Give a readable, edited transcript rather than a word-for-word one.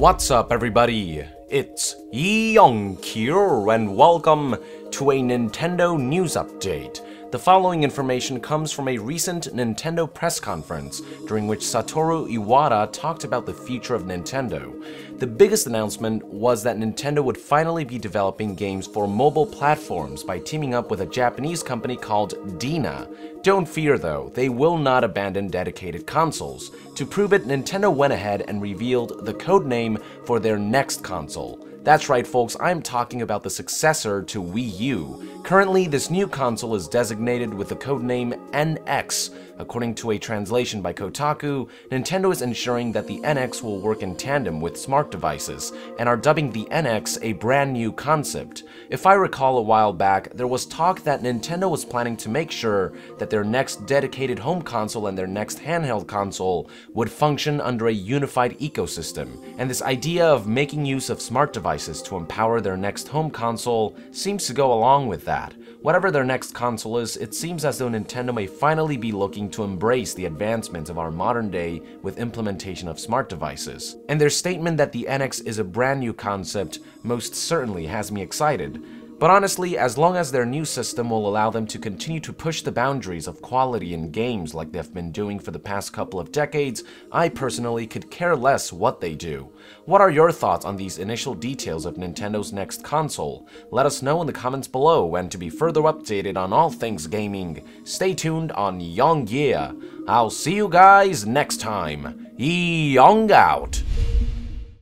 What's up, everybody? It's Young here, and welcome to a Nintendo news update. The following information comes from a recent Nintendo press conference, during which Satoru Iwata talked about the future of Nintendo. The biggest announcement was that Nintendo would finally be developing games for mobile platforms by teaming up with a Japanese company called DeNA. Don't fear though, they will not abandon dedicated consoles. To prove it, Nintendo went ahead and revealed the codename for their next console. That's right folks, I'm talking about the successor to Wii U. Currently, this new console is designated with the codename NX. According to a translation by Kotaku, Nintendo is ensuring that the NX will work in tandem with smart devices, and are dubbing the NX a brand new concept. If I recall a while back, there was talk that Nintendo was planning to make sure that their next dedicated home console and their next handheld console would function under a unified ecosystem, and this idea of making use of smart devices to empower their next home console seems to go along with that. Whatever their next console is, it seems as though Nintendo may finally be looking to embrace the advancements of our modern day with implementation of smart devices. And their statement that the NX is a brand new concept most certainly has me excited. But honestly, as long as their new system will allow them to continue to push the boundaries of quality in games like they've been doing for the past couple of decades, I personally could care less what they do. What are your thoughts on these initial details of Nintendo's next console? Let us know in the comments below, and to be further updated on all things gaming, stay tuned on Young Gear. I'll see you guys next time. Young out!